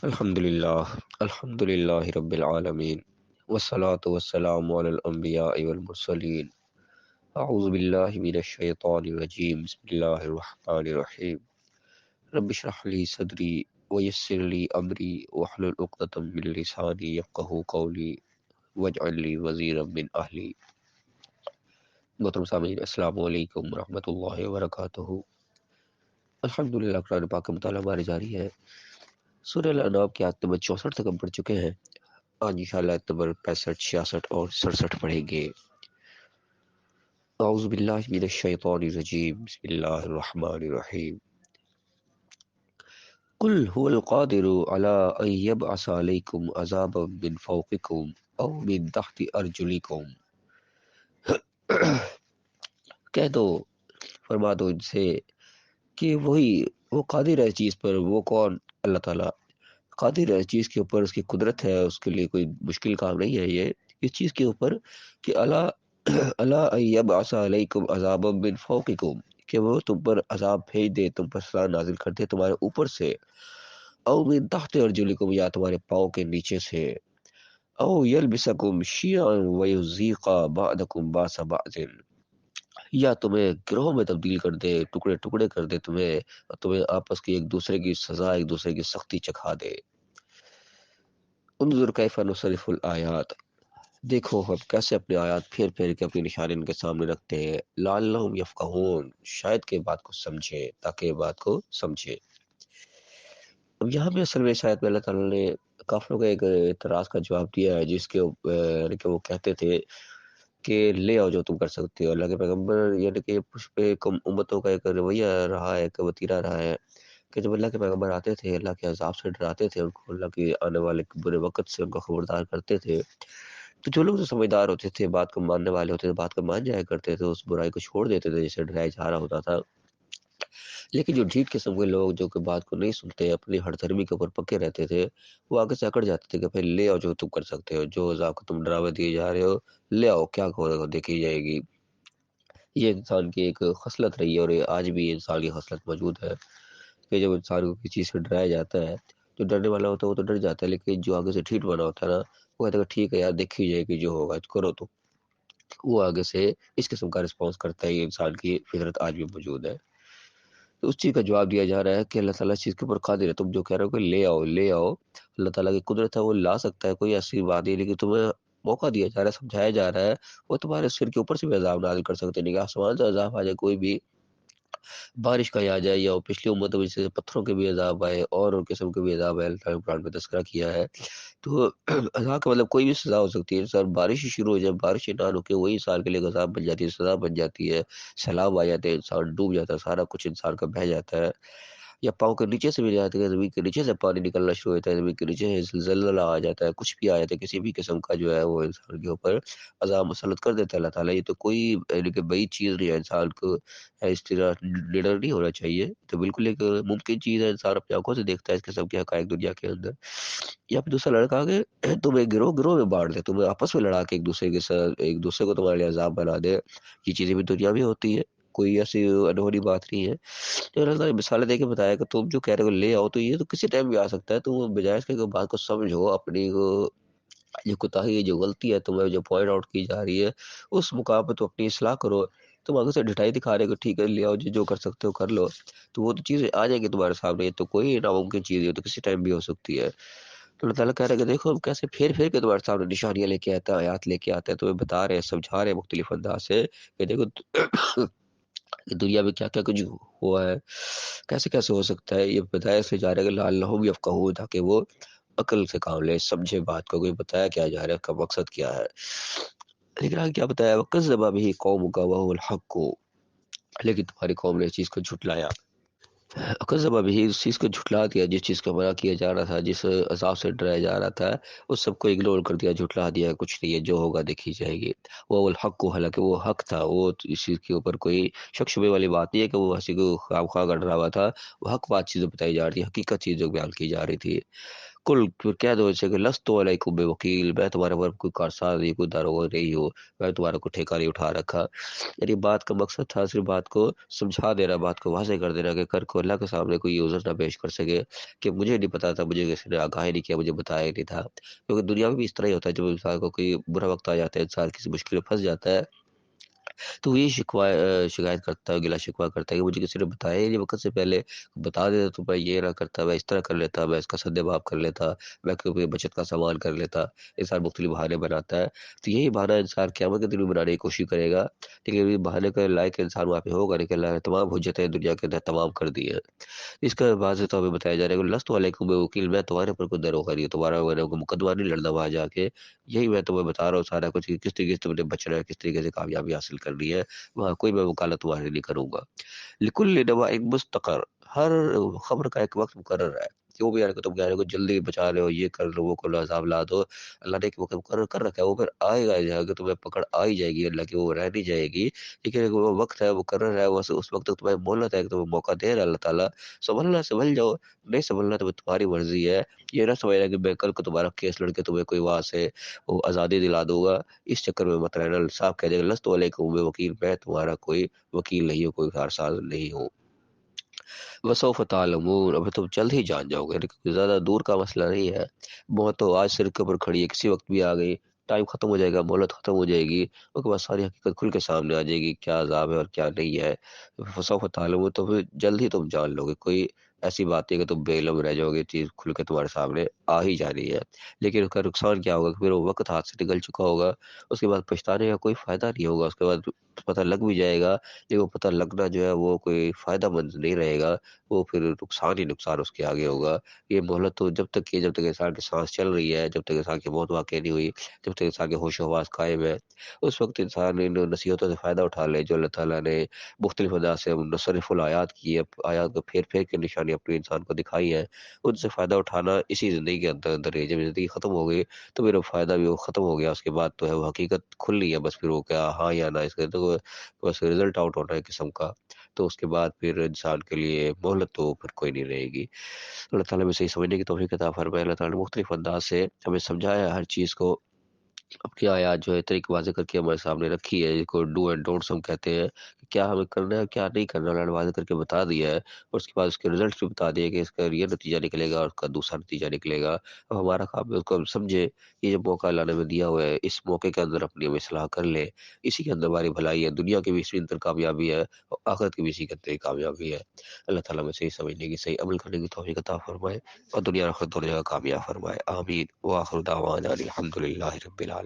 الحمد للہ رب العالمین والصلاة والسلام علی الانبیاء والمرسلین اعوذ باللہ من الشیطان الرجیم بسم اللہ الرحمن الرحیم رب اشرح لی صدری ویسر لی امری واحلل عقدۃ من لسانی یفقہوا قولی واجعل لی وزیرا من اہلی۔ محترم سامعین، السلام علیکم ورحمۃ اللہ وبرکاتہ۔ الحمدللہ قرآن پاک کا مطالعہ ہمارے جاری ہے۔ سورہ الانعام کی آیت نمبر 64 تک ہم پڑھ چکے ہیں۔ آج انشاءاللہ آیت نمبر 65، 66 اور 67 پڑھیں گے۔ اعوذ باللہ من الشیطان الرجیم بسم اللہ الرحمن الرحیم۔ قل هو القادر على ان يبعث عليكم عذابا من فوقكم او من تحت ارجلكم۔ کہہ دو، فرما دو ان سے کہ وہ قادر ہے اس چیز پر۔ وہ کون؟ اللہ تعالیٰ قادر ہے اس چیز کے اوپر، اس کی قدرت ہے، اس کے لیے کوئی مشکل کام نہیں ہے یہ اس چیز کے اوپر کہ اللہ یبعث علیکم عذابا من فوقکم، کہ وہ تم پر عذاب بھیج دے، تم پر سزا نازل کر دے تمہارے اوپر سے، او من تحت ارجلکم، یا تمہارے پاؤں کے نیچے سے، او یلبسکم شیعا ویذیق بعضکم باس بعض، یا تمہیں گروہ میں تبدیل کر دے، ٹکڑے ٹکڑے کر دے تمہیں، اور تمہیں آپس کی ایک دوسرے کی سزا، ایک دوسرے کی سختی چکھا دے۔ انظر کیف نصرف الآیات، دیکھو ہم کیسے اپنے آیات پھیر پھیر کے اپنی نشانی ان کے سامنے رکھتے ہیں، لعلہم یفقہون، شاید کہ بات کو سمجھے، تاکہ بات کو سمجھے۔ اب یہاں پہ اصل میں شاید میں اللہ تعالیٰ نے کافروں کا ایک اعتراض کا جواب دیا ہے، جس کے یعنی کہ وہ کہتے تھے کہ لے آؤ جو تم کر سکتے ہو۔ اللہ کے پیغمبر یعنی کہ پہ کم امتوں کا ایک رویہ رہا ہے، ایک وتیرہ رہا ہے کہ جب اللہ کے پیغمبر آتے تھے، اللہ کے عذاب سے ڈراتے تھے ان کو، اللہ کے آنے والے برے وقت سے ان کو خبردار کرتے تھے، تو جو لوگ جو سمجھدار ہوتے تھے، بات کو ماننے والے ہوتے تھے، بات کو مان جایا کرتے تھے، اس برائی کو چھوڑ دیتے تھے جسے ڈرایا جا رہا ہوتا تھا۔ لیکن جو ڈھیٹ قسم کے لوگ جو کہ بات کو نہیں سنتے، اپنی ہر دھرمی کے اوپر پکے رہتے تھے، وہ آگے سے اکڑ جاتے تھے کہ پھر لے آؤ جو تم کر سکتے ہو، جو عذاب کو تم ڈراوے دیے جا رہے ہو لے آؤ، کیا دیکھی جائے گی۔ یہ انسان کی ایک خصلت رہی ہے، اور یہ آج بھی انسان کی خصلت موجود ہے کہ جب انسان کو کسی چیز سے ڈرایا جاتا ہے، جو ڈرنے والا ہوتا ہے وہ تو ڈر جاتا ہے، لیکن جو آگے سے ٹھیٹ بنا ہوتا ہے نا، وہ کہتا ہے کہ ٹھیک ہے یار، دیکھی جائے گی جو ہوگا کرو، تو وہ آگے سے اس قسم کا رسپانس کرتا ہے۔ یہ انسان کی فطرت آج بھی موجود ہے۔ تو اس چیز کا جواب دیا جا رہا ہے کہ اللہ تعالیٰ اس چیز کے اوپر قادر ہے، تم جو کہہ رہے ہو کہ لے آؤ لے آؤ، اللہ تعالیٰ کی قدرت ہے، وہ لا سکتا ہے، کوئی ایسی بات نہیں، لیکن تمہیں موقع دیا جا رہا ہے، سمجھایا جا رہا ہے، وہ تمہارے سر کے اوپر سے بھی عذاب نازل کر سکتے ہیں، نہیں کہ آسمان سے عذاب آ جائے، کوئی بھی بارش کا ہی آ جائے، یا پچھلی امتوں میں جیسے پتھروں کے بھی عذاب آئے اور قسم کے بھی عذاب آئے، اللہ تعالیٰ نے قرآن میں تذکرہ کیا ہے۔ تو عذاب کا مطلب کوئی بھی سزا ہو سکتی ہے، انسان بارش ہی شروع ہو جائے، بارش ہی نہ رکے، وہی انسان کے لیے عذاب بن جاتی ہے، سزا بن جاتی ہے، سیلاب آ جاتے ہیں، انسان ڈوب جاتا ہے، سارا کچھ انسان کا بہہ جاتا ہے، یا پاؤں کے نیچے سے بھی جاتے ہیں، زمین کے نیچے سے پانی نکلنا شروع ہوتا ہے، زمین کے نیچے سے زلزلہ آ جاتا ہے، کچھ بھی آ جاتا ہے، کسی بھی قسم کا جو ہے وہ انسان کے اوپر عذاب مسلط کر دیتا ہے اللہ تعالیٰ۔ یہ تو کوئی یعنی کہ بعید چیز نہیں ہے، انسان کو اس طرح نڈر نہیں ہونا چاہیے، تو بالکل ایک ممکن چیز ہے، انسان اپنی آنکھوں سے دیکھتا ہے اس قسم کے حقائق دنیا کے اندر۔ یا پھر دوسرا لڑکا کہ تمہیں گروہ گروہ میں بانٹ دے، تمہیں آپس میں لڑا کے ایک دوسرے کے ساتھ ایک دوسرے کو تمہارے لیے عذاب بنا دے، یہ چیزیں بھی دنیا میں ہوتی ہے، کوئی ایسی انہونی بات نہیں ہے۔ تو اللہ تعالیٰ نے مثالیں دے کے بتایا کہ تم جو کہہ رہے ہو لے آؤ، تو یہ تو کسی ٹائم بھی آ سکتا ہے، تم بجائے اس کے کہ بات کو سمجھو، اپنی جو کوتاہی، جو غلطی ہے تمہیں جو پوائنٹ آؤٹ کی جا رہی ہے، اس مقام پہ تو اپنی اصلاح کرو۔ تم آگے سے ڈٹائی دکھا رہے ہو کہ ٹھیک ہے لے آؤ جی، جو کر سکتے ہو کر لو، تو وہ تو چیزیں آ جائیں گی تمہارے سامنے، تو کوئی ناممکن چیز ہے، تو کسی ٹائم بھی ہو سکتی ہے۔ تو اللہ تعالیٰ کہہ رہے ہیں کہ دیکھو ہم کیسے پھیر پھیر کے تمہارے سامنے نشانیاں لے کے آتے ہیں، آیات لے کے آتے ہیں، تمہیں بتا رہے ہیں، سمجھا رہے ہیں مختلف انداز سے کہ دیکھو کہ دنیا میں کیا کیا کچھ ہوا ہے، کیسے کیسے ہو سکتا ہے، یہ بتایا سے جا رہا ہے کہ لعلہم یفقہون، تاکہ وہ عقل سے کام لے، سمجھے بات کو، کوئی بتایا کیا جا رہا ہے، اس کا مقصد کیا ہے۔ لیکن آگے کیا بتایا، وَكَذَّبَ بِهِ قَوْمُكَ وَهُوَ الْحَقُّ، لیکن تمہاری قوم نے اس چیز کو جھٹلایا، وَكَذَّبَ بِهِ، اس چیز کو جھٹلا دیا، جس چیز کا منع کیا جا رہا تھا، جس عذاب سے ڈرایا جا رہا تھا، اس سب کو اگنور کر دیا، جھٹلا دیا، کچھ نہیں ہے، جو ہوگا دیکھی جائے گی۔ وہ الحق، حالانکہ وہ حق تھا، وہ اس چیز کے اوپر کوئی شک شبے والی بات نہیں ہے کہ وہ ہنسی کو خواب خواہ کا ڈراوا تھا، وہ حق بات چیزیں بتائی جا رہی تھی، حقیقت چیزیں بیان کی جا رہی تھی۔ کل پھر کہہ دو اسے کہ لستو علیکم بوکیل، میں تمہارے پر کوئی کارساز نہیں، کوئی داروغ نہیں ہو، میں تمہارا کوئی ٹھیکہ نہیں اٹھا رکھا۔ یعنی بات کا مقصد تھا صرف بات کو سمجھا دینا، بات کو واضح کر دینا کہ کر کو اللہ کے سامنے کوئی عذر نہ پیش کر سکے کہ مجھے نہیں پتا تھا، مجھے کسی نے آگاہ نہیں کیا، مجھے بتایا ہی نہیں تھا۔ کیونکہ دنیا میں بھی اس طرح ہی ہوتا ہے، جب انسان کو کوئی برا وقت آ جاتا ہے، انسان کسی مشکل میں پھنس جاتا ہے تو وہ یہ شکایت کرتا ہے، گلا شکوہ کرتا ہے کہ مجھے کسی نے بتایا ہی نہیں وقت سے پہلے، بتا دیتا تو میں یہ نہ کرتا، میں اس طرح کر لیتا، میں اس کا سد باب کر لیتا، میں کوئی بچت کا سامان کر لیتا۔ انسان مختلف بہانے بناتا ہے، تو یہی بہانہ انسان قیامت کے دن میں بنانے کی کوشش کرے گا، لیکن یہ بہانے کے لائق انسان وہاں پہ ہوگا نہیں کہ اللہ نے تمام حجتیں دنیا کے اندر تمام کر دی ہیں۔ اس کا واضح طور پہ بتایا جا رہا ہے کہ لست علیکم بوکیل، میں تمہارے پر کوئی دروغہ نہیں، تمہارا میں نے کوئی مقدمہ نہیں لڑنا وہاں جا کے، یہی میں تمہیں بتا رہا ہوں سارا کچھ کہ کس طریقے سے تم نے بچنا ہے، کس طریقے سے کامیابی حاصل کرنی ہے، وہاں کوئی میں وکالت تمہاری نہیں کروں گا۔ لکل نبا ایک مستقر، ہر خبر کا ایک وقت مقرر ہے، جو بھی یعنی کہ تم کہہ رہے ہو جلدی بچا لو، یہ کر لو، وہ کر لو، عذاب لا دو، اللہ نے ایک وقت مقرر کر رکھا ہے، وہ پھر آئے گا جہاں کہ تمہیں پکڑ آ ہی جائے گی، اللہ کی وہ رہ نہیں جائے گی، لیکن وہ وقت ہے مقرر ہے، اس وقت تک تمہیں مہلت ہے کہ تمہیں موقع دے رہا ہے اللہ تعالیٰ، سنبھلنا سنبھل جاؤ، نہیں سنبھلنا تو تمہاری مرضی ہے، یہ نہ سمجھنا کہ میں کل کو تمہارا کیس لڑ کے تمہیں کوئی وہاں سے وہ آزادی دلا دوں گا، اس چکر میں مت رہنا، صاحب کہہ دے گا لست علیکم بوکیل، میں تمہارا کوئی وکیل نہیں ہوں، کوئی کارساز نہیں ہوں۔ وسوف تعلمون، ابھی تم جلد ہی جان جاؤ گے، لیکن زیادہ دور کا مسئلہ نہیں ہے، موت تو آج سر کے اوپر کھڑی ہے، کسی وقت بھی آ گئی، ٹائم ختم ہو جائے گا، مہلت ختم ہو جائے گی، اس کے بعد ساری حقیقت کھل کے سامنے آ جائے گی، کیا عذاب ہے اور کیا نہیں ہے۔ وسوف تعلمون، تو پھر جلد ہی تم جان لو گے، کوئی ایسی بات نہیں کہ تم بے علم رہ جاؤ گے، چیز کھل کے تمہارے سامنے آ ہی جانی ہے، لیکن اس کا نقصان کیا ہوگا کہ پھر وہ وقت ہاتھ سے نکل چکا ہوگا، اس کے بعد پچھتانے کا کوئی فائدہ نہیں ہوگا، اس کے بعد پتہ لگ بھی جائے گا، لیکن وہ پتہ لگنا جو ہے وہ کوئی فائدہ مند نہیں رہے گا، وہ پھر نقصان ہی نقصان اس کے آگے ہوگا۔ یہ مہلت تو جب تک انسان کی سانس چل رہی ہے، جب تک انسان کی موت واقع نہیں ہوئی، جب تک انسان کے ہوش و حواس قائم ہے، اس وقت انسان ان نصیحتوں سے فائدہ اٹھا لے جو اللہ تعالیٰ نے مختلف انداز سے مصرف الآیات کی ہے، آیات کو پھیر پھیر کے نشانی اپنے انسان کو دکھائی ہے، ان سے فائدہ اٹھانا اسی زندگی کے اندر ہے۔ جب زندگی ختم ہو گئی تو پھر وہ فائدہ بھی وہ ختم ہو گیا، اس کے بعد تو ہے وہ حقیقت کھلنی ہے، بس پھر وہ کیا ہاں یا نہ، اس کے تو بس رزلٹ آؤٹ ہونا ہے قسم کا، تو اس کے بعد پھر انسان کے لیے مہلت تو پھر کوئی نہیں رہے گی۔ اللہ تعالیٰ میں صحیح سمجھنے کی توفیق عطا فرمائے۔ اللہ تعالیٰ نے مختلف انداز سے ہمیں سمجھایا ہے ہر چیز کو، اپنی آیات جو ہے طریق واضح کر کے ہمارے سامنے رکھی ہے، جس کو ڈو اینڈ ڈونٹس ہم کہتے ہیں کہ کیا ہمیں کرنا ہے کیا نہیں کرنا، اللہ نے واضح کر کے بتا دیا ہے، اور اس کے بعد اس کے رزلٹس بھی بتا دیے کہ اس کا یہ نتیجہ نکلے گا اور اس کا دوسرا نتیجہ نکلے گا۔ اب ہمارا کام ہے اس کو ہم سمجھے، یہ جو موقع اللہ نے ہمیں دیا ہوا ہے، اس موقع کے اندر اپنی ہم اصلاح کر لیں، اسی کے اندر ہماری بھلائی ہے، دنیا کی بھی اسی کے اندر کامیابی ہے اور آخرت کی بھی اسی کے اندر ہی کامیابی ہے۔ اللہ تعالیٰ میں صحیح سمجھنے کی، صحیح عمل کرنے کی توفیق عطا فرمائے اور دنیا اور آخرت دونوں جگہ کامیاب فرمائے، آمین۔ وآخر دعوانا الحمد للہ رب العالمین۔